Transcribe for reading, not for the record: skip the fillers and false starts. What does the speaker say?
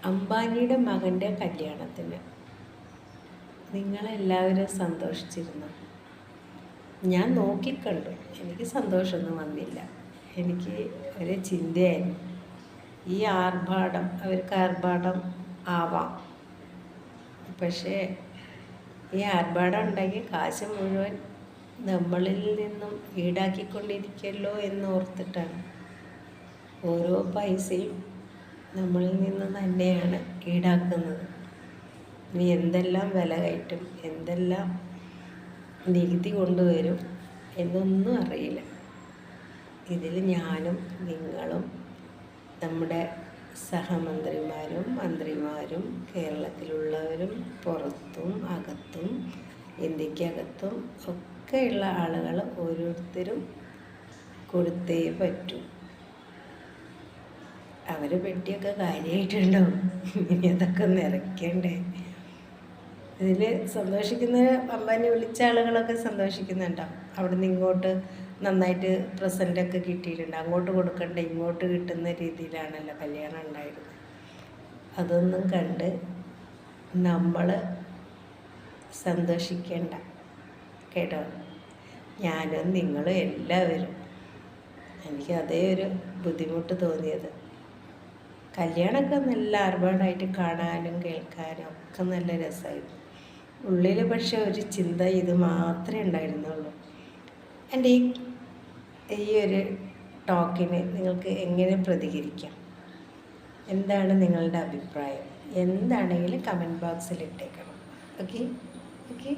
അംബാനിയുടെ മകൻ്റെ കല്യാണത്തിന് നിങ്ങളെല്ലാവരും സന്തോഷിച്ചിരുന്നു. ഞാൻ നോക്കിക്കണ്ടു, എനിക്ക് സന്തോഷമൊന്നും വന്നില്ല. എനിക്ക് ഒരു ചിന്തയായിരുന്നു, ഈ ആർഭാടം അവർക്ക് ആർഭാടം ആവാം, പക്ഷേ ഈ ആർഭാടം ഉണ്ടാക്കി കാശ് മുഴുവൻ നമ്മളിൽ നിന്നും ഈടാക്കിക്കൊണ്ടിരിക്കല്ലോ എന്നോർത്തിട്ടാണ്. ഓരോ പൈസയും നമ്മളിൽ നിന്ന് തന്നെയാണ് ഈടാക്കുന്നത്. ഇനി എന്തെല്ലാം വില കയറ്റും, എന്തെല്ലാം നികുതി കൊണ്ടുവരും എന്നൊന്നും അറിയില്ല. ഇതിൽ ഞാനും നിങ്ങളും നമ്മുടെ സഹമന്ത്രിമാരും മന്ത്രിമാരും കേരളത്തിലുള്ളവരും പുറത്തും അകത്തും ഇന്ത്യക്കകത്തും ഒക്കെയുള്ള ആളുകൾ ഓരോരുത്തരും കൊടുത്തേ പറ്റൂ. അവർ പെട്ടിയൊക്കെ കാര്യമായിട്ടുണ്ടാവും, ഇനി അതൊക്കെ നിറയ്ക്കണ്ടേ. ഇതിൽ സന്തോഷിക്കുന്ന അമ്പാനെ വിളിച്ച ആളുകളൊക്കെ സന്തോഷിക്കുന്നുണ്ടാവും. അവിടെ നിന്ന് ഇങ്ങോട്ട് നന്നായിട്ട് പ്രസൻറ്റൊക്കെ കിട്ടിയിട്ടുണ്ട്. അങ്ങോട്ട് കൊടുക്കണ്ട ഇങ്ങോട്ട് കിട്ടുന്ന രീതിയിലാണല്ലോ കല്യാണം ഉണ്ടായിരുന്നത്. അതൊന്നും കണ്ട് നമ്മൾ സന്തോഷിക്കേണ്ട കേട്ടോ. ഞാനും നിങ്ങളും എല്ലാവരും, എനിക്ക് അതേ ഒരു ബുദ്ധിമുട്ട് തോന്നിയത്. കല്യാണമൊക്കെ നല്ല ആർഭാടമായിട്ട് കാണാനും കേൾക്കാനും ഒക്കെ നല്ല രസമായിരുന്നു. ഉള്ളിൽ പക്ഷെ ഒരു ചിന്ത ഇത് മാത്രമേ ഉണ്ടായിരുന്നുള്ളൂ. എൻ്റെ ഈ ഒരു ടോക്കിന് നിങ്ങൾക്ക് എങ്ങനെ പ്രതികരിക്കാം? എന്താണ് നിങ്ങളുടെ അഭിപ്രായം? എന്താണെങ്കിലും കമൻറ്റ് ബോക്സിൽ ഇട്ടേക്കണം. ഓക്കെ.